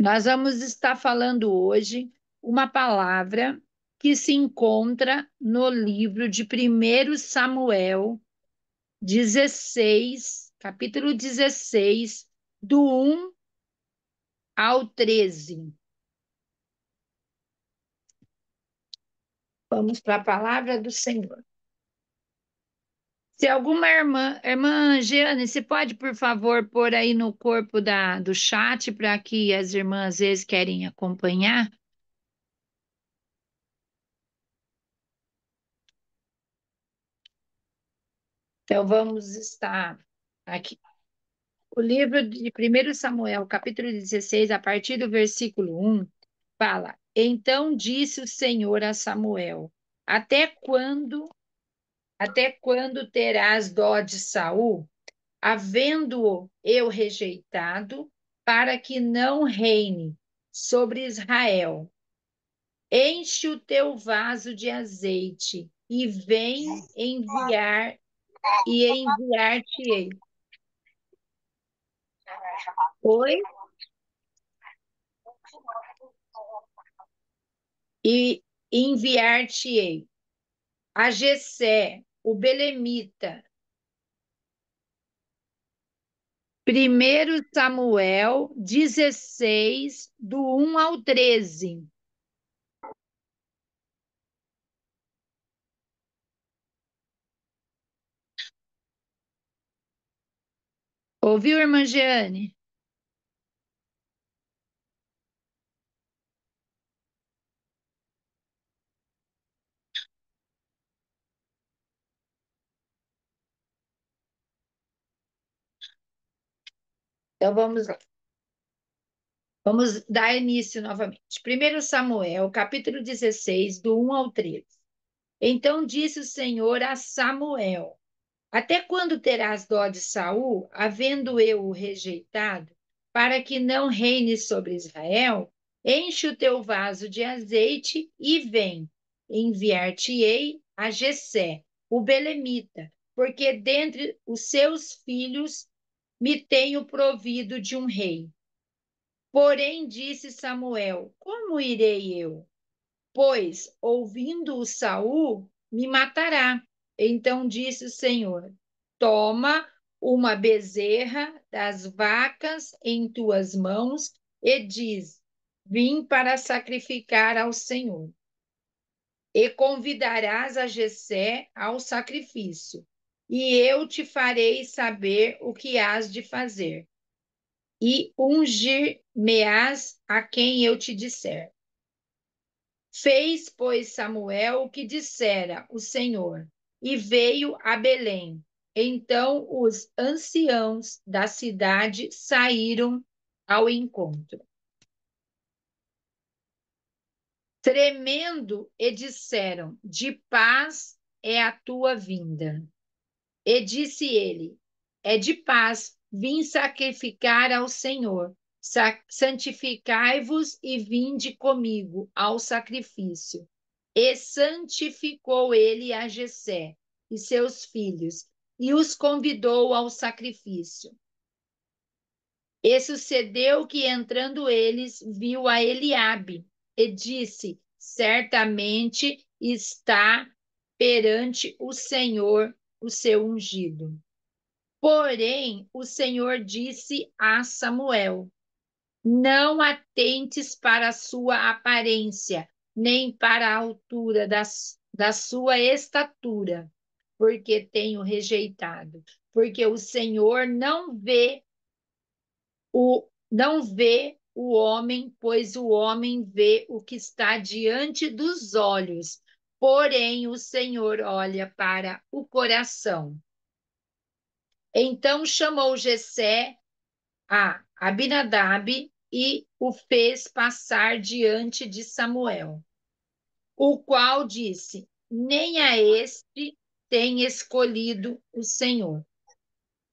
Nós vamos estar falando hoje uma palavra que se encontra no livro de 1 Samuel 16, capítulo 16, do 1 ao 13. Vamos para a palavra do Senhor. Se alguma irmã Jeane, você pode, por favor, pôr aí no corpo do chat para que as irmãs às vezes querem acompanhar? Então, vamos estar aqui. O livro de 1 Samuel, capítulo 16, a partir do versículo 1, fala: Então disse o Senhor a Samuel: Até quando terás dó de Saul, havendo-o eu rejeitado, para que não reine sobre Israel? Enche o teu vaso de azeite e vem enviar-te-ei. Oi? E enviar-te-ei a Jessé, o belemita. 1 Samuel 16, do 1 ao 13. Ouviu, irmã Jeane? Então vamos lá. Vamos dar início novamente. 1 Samuel, capítulo 16, do 1 ao 13. Então disse o Senhor a Samuel: Até quando terás dó de Saul, havendo eu o rejeitado, para que não reine sobre Israel? Enche o teu vaso de azeite e vem. Enviar-te-ei a Jessé, o belemita, porque dentre os seus filhos me tenho provido de um rei. Porém disse Samuel: Como irei eu? Pois, ouvindo-o Saul, me matará. Então disse o Senhor: Toma uma bezerra das vacas em tuas mãos e diz: Vim para sacrificar ao Senhor. E convidarás a Jessé ao sacrifício, e eu te farei saber o que hás de fazer, e ungir-me-ás a quem eu te disser. Fez, pois, Samuel o que dissera o Senhor, e veio a Belém. Então os anciãos da cidade saíram ao encontro, tremendo, e disseram: De paz é a tua vinda. E disse ele: É de paz, vim sacrificar ao Senhor. Santificai-vos e vinde comigo ao sacrifício. E santificou ele a Jessé e seus filhos, e os convidou ao sacrifício. E sucedeu que, entrando eles, viu a Eliabe, e disse: Certamente está perante o Senhor o seu ungido. Porém, o Senhor disse a Samuel: Não atentes para a sua aparência, nem para a altura da sua estatura, porque tenho rejeitado. Porque o Senhor não vê o homem, pois o homem vê o que está diante dos olhos. Porém, o Senhor olha para o coração. Então chamou Jessé a Abinadab e o fez passar diante de Samuel, o qual disse: Nem a este tem escolhido o Senhor.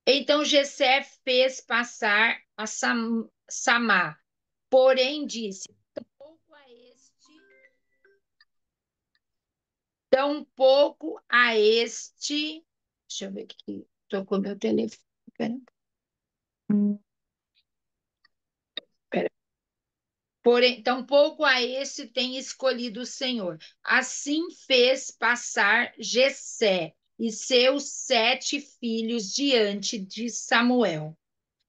Então Jessé fez passar a Samá, porém disse: Tampouco a este, tampouco a este. Deixa eu ver aqui, tocou meu telefone. Pera, pera. porém, tampouco a esse tem escolhido o Senhor. Assim fez passar Jessé e seus 7 filhos diante de Samuel.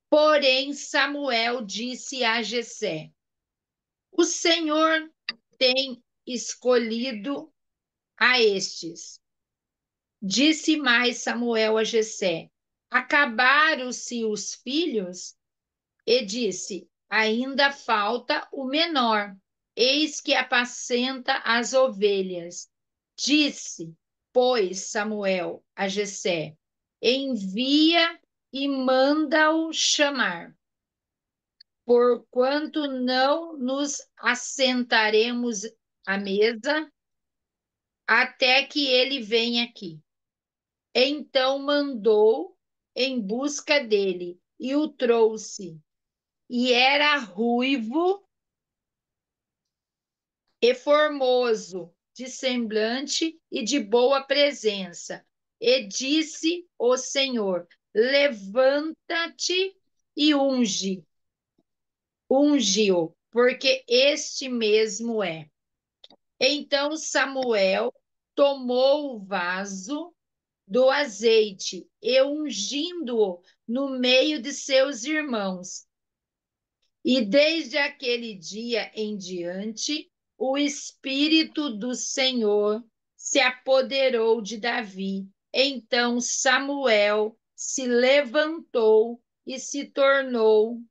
Porém, Samuel disse a Jessé: O Senhor tem escolhido a estes. Disse mais Samuel a Jessé: Acabaram-se os filhos? E disse: Ainda falta o menor, eis que apacenta as ovelhas. Disse, pois, Samuel a Jessé: Envia e manda-o chamar, porquanto não nos assentaremos à mesa até que ele venha aqui. Então mandou em busca dele e o trouxe. E era ruivo e formoso, de semblante e de boa presença. E disse o Senhor: Levanta-te e unge-o, porque este mesmo é. Então Samuel tomou o vaso do azeite e ungindo-o no meio de seus irmãos. E desde aquele dia em diante, o Espírito do Senhor se apoderou de Davi. Então Samuel se levantou e se tornou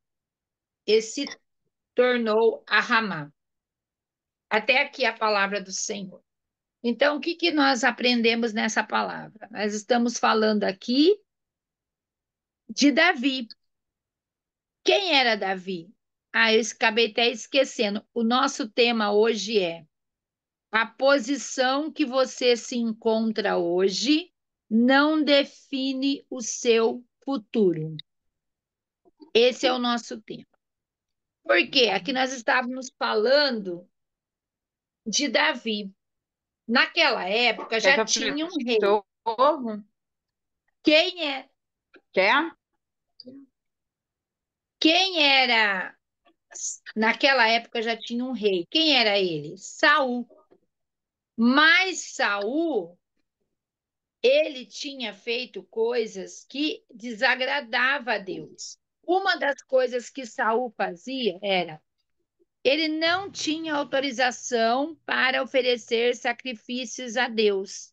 a Ramá. Até aqui a palavra do Senhor. Então, o que que nós aprendemos nessa palavra? Nós estamos falando aqui de Davi. Quem era Davi? Eu acabei até esquecendo. O nosso tema hoje é a posição que você se encontra hoje não define o seu futuro. Esse é o nosso tema. Por quê? Aqui nós estávamos falando de Davi. Naquela época Quer que já eu tinha um frite rei. ovo? Quem é? Quer? Quem era? Naquela época já tinha um rei. Quem era ele? Saul. Mas Saul, ele tinha feito coisas que desagradavam a Deus. Uma das coisas que Saul fazia era ele não tinha autorização para oferecer sacrifícios a Deus,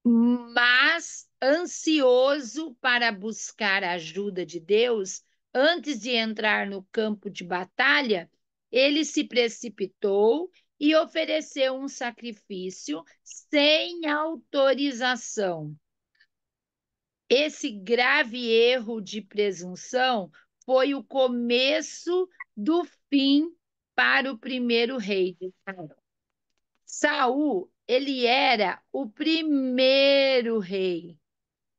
mas ansioso para buscar a ajuda de Deus, antes de entrar no campo de batalha, ele se precipitou e ofereceu um sacrifício sem autorização. Esse grave erro de presunção foi o começo do fim para o primeiro rei de Israel. Saul, ele era o primeiro rei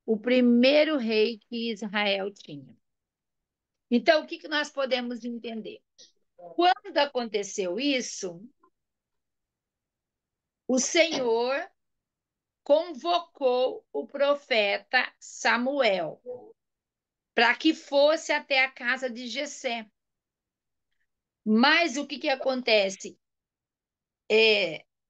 que Israel tinha. Então, o que que nós podemos entender? Quando aconteceu isso, o Senhor convocou o profeta Samuel para que fosse até a casa de Jessé. Mas o que que acontece?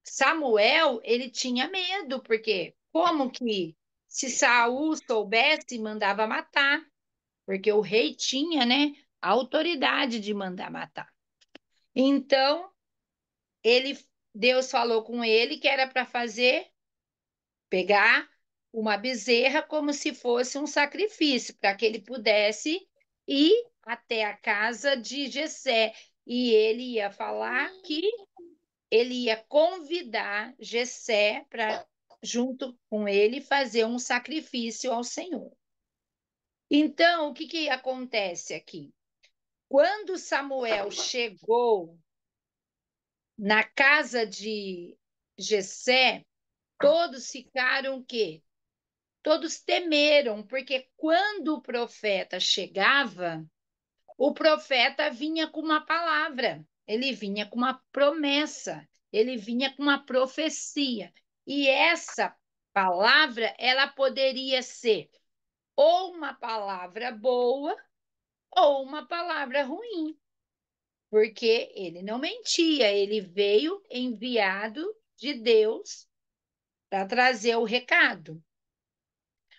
Samuel, ele tinha medo, porque como que se Saul soubesse, mandava matar, porque o rei tinha, né, a autoridade de mandar matar. Então, Deus falou com ele que era para pegar uma bezerra como se fosse um sacrifício, para que ele pudesse ir até a casa de Jessé. E ele ia falar que ele ia convidar Jessé para, junto com ele, fazer um sacrifício ao Senhor. Então, o que que acontece aqui? Quando Samuel chegou na casa de Jessé, todos ficaram o quê? Todos temeram, porque quando o profeta chegava, o profeta vinha com uma palavra, ele vinha com uma promessa, ele vinha com uma profecia. E essa palavra, ela poderia ser ou uma palavra boa ou uma palavra ruim. porque ele não mentia, ele veio enviado de Deus para trazer o recado.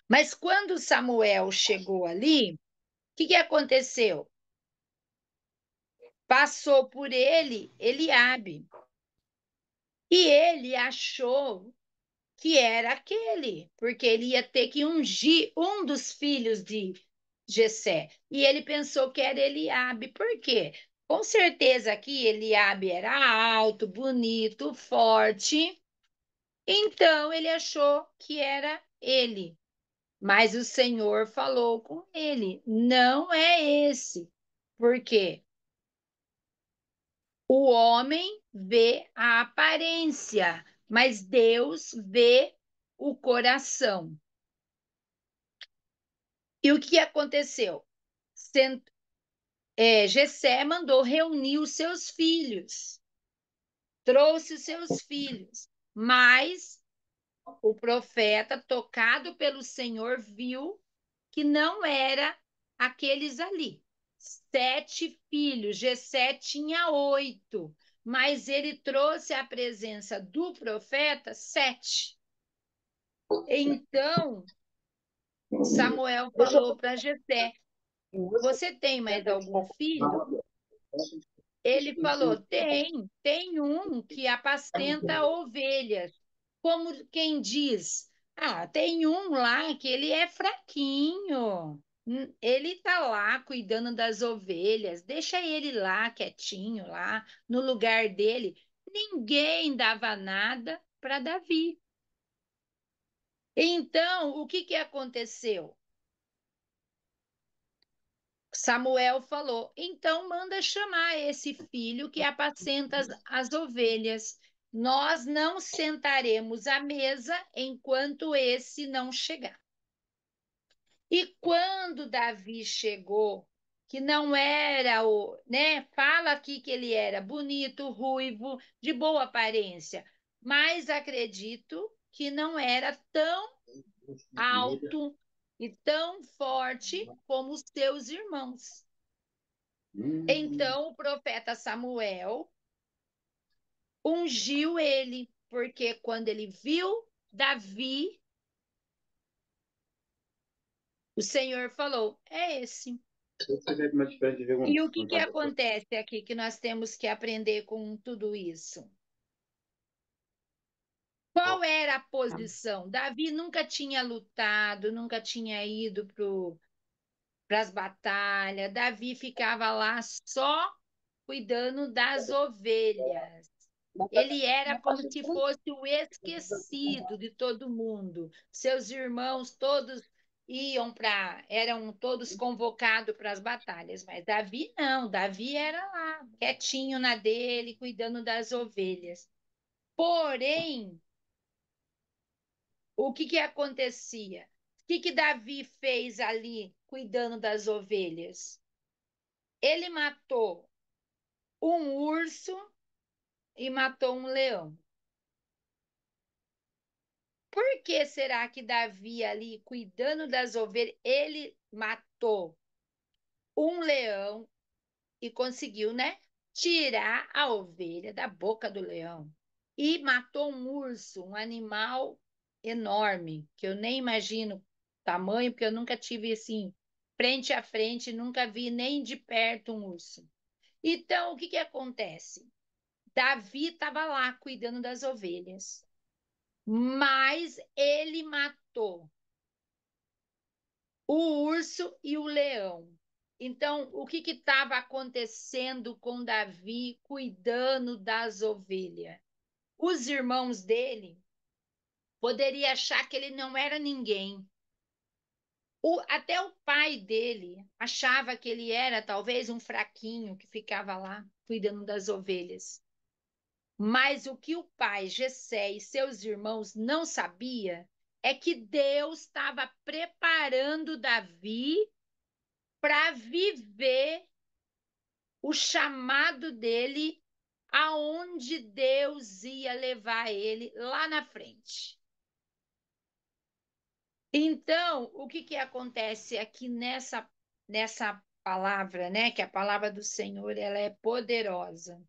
Mas quando Samuel chegou ali, o que aconteceu? Passou por ele Eliabe, e ele achou que era aquele, porque ele ia ter que ungir um dos filhos de Jessé. E ele pensou que era Eliabe. Por quê? Com certeza que Eliabe era alto, bonito, forte. Então ele achou que era ele. Mas o Senhor falou com ele: não é esse. Por quê? O homem vê a aparência, mas Deus vê o coração. E o que aconteceu? Jessé mandou reunir os seus filhos, trouxe os seus filhos, mas o profeta, tocado pelo Senhor, viu que não era aqueles ali. 7 filhos, Jessé tinha 8, mas ele trouxe à presença do profeta 7. Então, Samuel falou para Jessé: você tem mais algum filho? Ele falou: tem um que apacenta ovelhas. Como quem diz: ah, tem um lá que ele é fraquinho. Ele está lá cuidando das ovelhas, deixa ele lá quietinho, lá no lugar dele. Ninguém dava nada para Davi. Então, o que aconteceu? Samuel falou: então manda chamar esse filho que apacenta as ovelhas. Nós não sentaremos à mesa enquanto esse não chegar. E quando Davi chegou, que não era né? Fala aqui que ele era bonito, ruivo, de boa aparência, mas acredito que não era tão alto e tão forte como os seus irmãos. Então o profeta Samuel ungiu ele, porque quando ele viu Davi, o Senhor falou: é esse. E o que acontece aqui que nós temos que aprender com tudo isso? Qual era a posição? Davi nunca tinha lutado, nunca tinha ido para as batalhas. Davi ficava lá só cuidando das ovelhas. Ele era como se fosse o esquecido de todo mundo. Seus irmãos todos eram todos convocados para as batalhas, mas Davi não, Davi era lá, quietinho na dele, cuidando das ovelhas. Porém, o que acontecia? O que Davi fez ali, cuidando das ovelhas? Ele matou um urso e matou um leão. Por que será que Davi ali, cuidando das ovelhas, ele matou um leão e conseguiu, né, tirar a ovelha da boca do leão? E matou um urso, um animal enorme, que eu nem imagino o tamanho, porque eu nunca tive assim, frente a frente, nunca vi nem de perto um urso. Então, o que acontece? Davi estava lá cuidando das ovelhas, mas ele matou o urso e o leão. Então, o que estava acontecendo com Davi cuidando das ovelhas? Os irmãos dele poderiam achar que ele não era ninguém. Até o pai dele achava que ele era talvez um fraquinho que ficava lá cuidando das ovelhas. Mas o que o pai, Jessé, e seus irmãos não sabia é que Deus estava preparando Davi para viver o chamado dele aonde Deus ia levar ele lá na frente. Então, o que acontece aqui nessa palavra, né? Que a palavra do Senhor, ela é poderosa.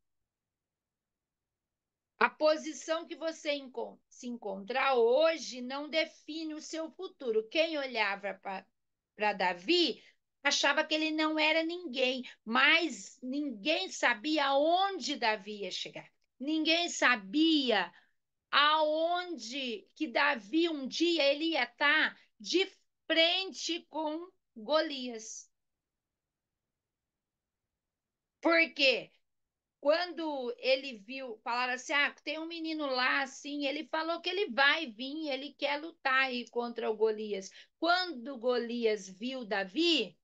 A posição que você se encontrar hoje não define o seu futuro. Quem olhava para Davi achava que ele não era ninguém, mas ninguém sabia aonde Davi ia chegar. Ninguém sabia aonde que Davi um dia ele ia estar de frente com Golias. Por quê? Quando ele viu, falaram assim: ah, tem um menino lá, assim, ele falou que ele vai vir, ele quer lutar aí contra o Golias. Quando Golias viu Davi,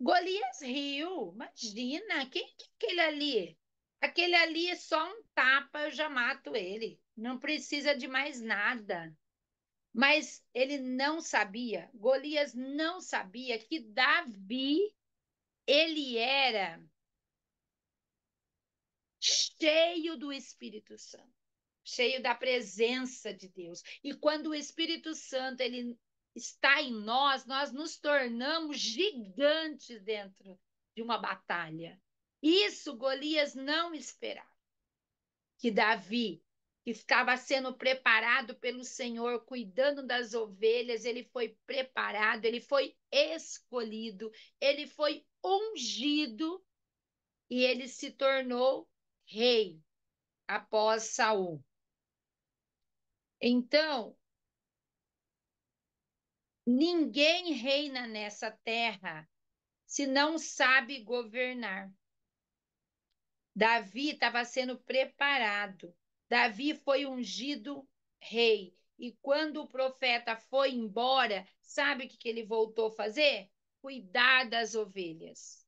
Golias riu. Imagina, quem que é aquele ali? Aquele ali é só um tapa, eu já mato ele. Não precisa de mais nada. Mas ele não sabia, Golias não sabia que Davi, ele era cheio do Espírito Santo, cheio da presença de Deus. E quando o Espírito Santo ele está em nós, nós nos tornamos gigantes dentro de uma batalha. Isso Golias não esperava. Que Davi, que estava sendo preparado pelo Senhor, cuidando das ovelhas, ele foi preparado, ele foi escolhido, ele foi ungido e ele se tornou rei após Saul. Então, ninguém reina nessa terra se não sabe governar. Davi estava sendo preparado. Davi foi ungido rei. E quando o profeta foi embora, sabe o que ele voltou a fazer? Cuidar das ovelhas.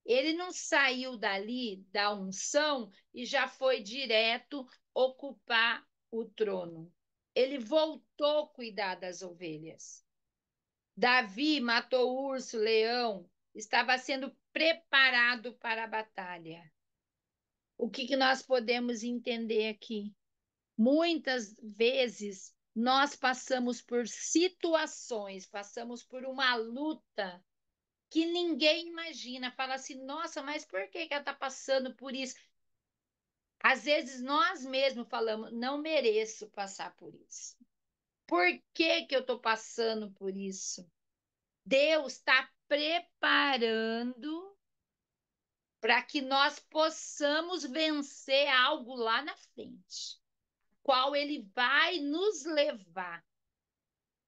Ele não saiu dali da unção e já foi direto ocupar o trono. Ele voltou a cuidar das ovelhas. Davi matou o urso, leão, estava sendo preparado para a batalha. O que que nós podemos entender aqui? Muitas vezes nós passamos por situações, passamos por uma luta que ninguém imagina. Fala assim, nossa, mas por que que ela está passando por isso? Às vezes nós mesmos falamos, não mereço passar por isso. Por que que eu estou passando por isso? Deus está preparando para que nós possamos vencer algo lá na frente, qual ele vai nos levar.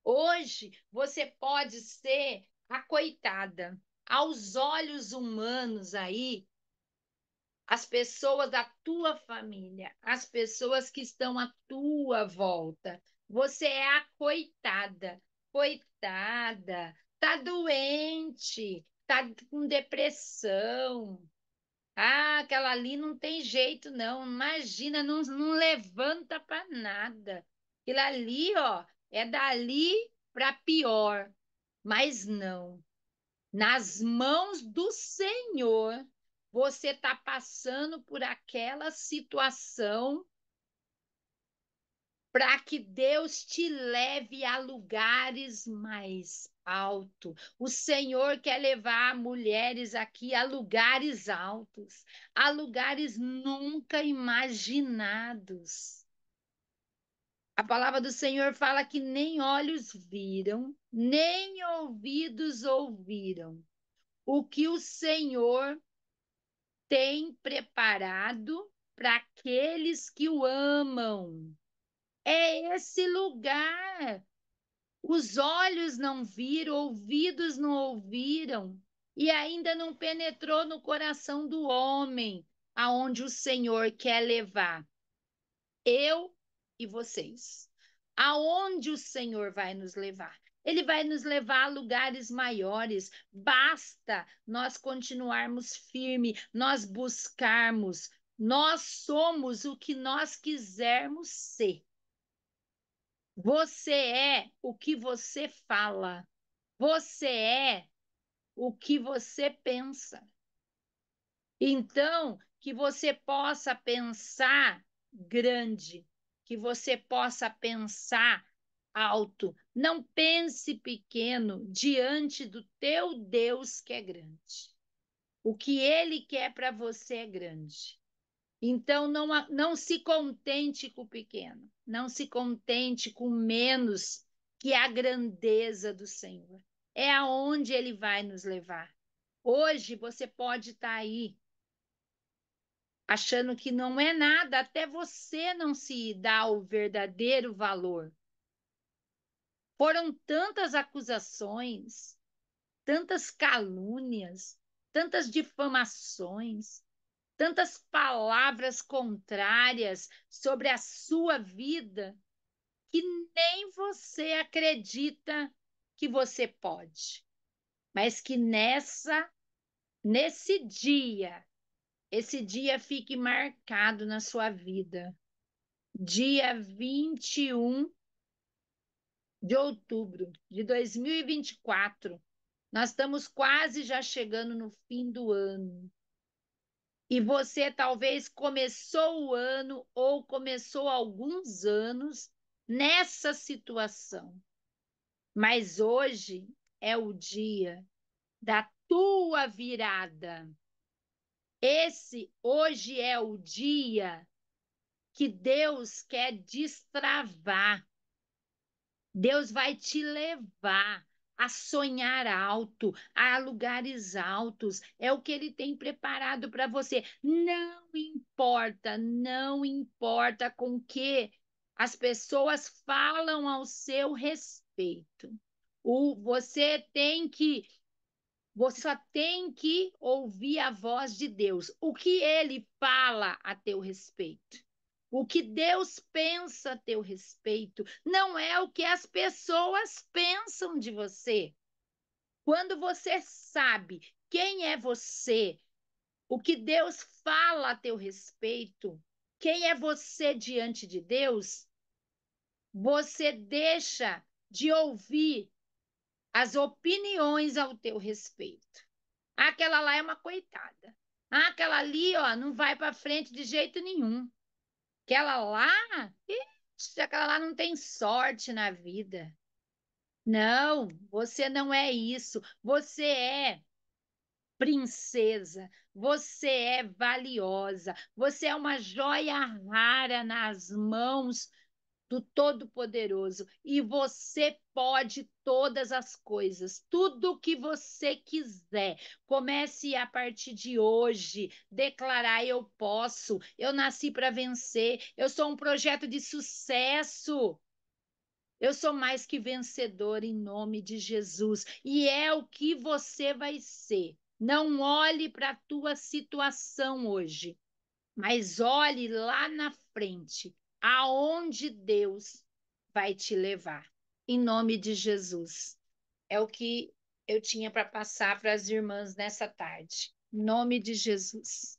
Hoje você pode ser a coitada. Aos olhos humanos aí, as pessoas da tua família, as pessoas que estão à tua volta. Você é a coitada, coitada, tá doente, tá com depressão. Ah, aquela ali não tem jeito, não. Imagina, não levanta para nada. Aquilo ali, ó, é dali para pior. Mas não. Nas mãos do Senhor, você está passando por aquela situação para que Deus te leve a lugares mais altos. O Senhor quer levar mulheres aqui a lugares altos, a lugares nunca imaginados. A palavra do Senhor fala que nem olhos viram, nem ouvidos ouviram o que o Senhor tem preparado para aqueles que o amam. É esse lugar. Os olhos não viram, ouvidos não ouviram, e ainda não penetrou no coração do homem, aonde o Senhor quer levar eu e vocês. Aonde o Senhor vai nos levar? Ele vai nos levar a lugares maiores. Basta nós continuarmos firme, nós buscarmos. Nós somos o que nós quisermos ser. Você é o que você fala. Você é o que você pensa. Então, que você possa pensar grande, que você possa pensar alto, não pense pequeno diante do teu Deus que é grande. O que ele quer para você é grande. Então, não se contente com o pequeno, não se contente com menos que a grandeza do Senhor. É aonde ele vai nos levar. Hoje você pode estar aí achando que não é nada, até você não se dá o verdadeiro valor. Foram tantas acusações, tantas calúnias, tantas difamações, tantas palavras contrárias sobre a sua vida que nem você acredita que você pode. Mas que nesse dia, esse dia fique marcado na sua vida. Dia 21 de outubro de 2024. Nós estamos quase já chegando no fim do ano. E você talvez começou o ano ou começou alguns anos nessa situação. Mas hoje é o dia da tua virada. Esse hoje é o dia que Deus quer destravar. Deus vai te levar a sonhar alto, a lugares altos. É o que ele tem preparado para você. Não importa com que as pessoas falam ao seu respeito. Você só tem que ouvir a voz de Deus. O que ele fala a teu respeito. O que Deus pensa a teu respeito não é o que as pessoas pensam de você. Quando você sabe quem é você, o que Deus fala a teu respeito, quem é você diante de Deus, você deixa de ouvir as opiniões ao teu respeito. Aquela lá é uma coitada. Aquela ali, ó, não vai para frente de jeito nenhum. Aquela lá, ixi, aquela lá não tem sorte na vida. Não, você não é isso. Você é princesa, você é valiosa, você é uma joia rara nas mãos do Todo-Poderoso e você pode todas as coisas, tudo o que você quiser. Comece a partir de hoje, declarar: eu posso, eu nasci para vencer, eu sou um projeto de sucesso. Eu sou mais que vencedor em nome de Jesus. E é o que você vai ser. Não olhe para a tua situação hoje, mas olhe lá na frente, aonde Deus vai te levar. Em nome de Jesus. É o que eu tinha para passar para as irmãs nessa tarde. Em nome de Jesus.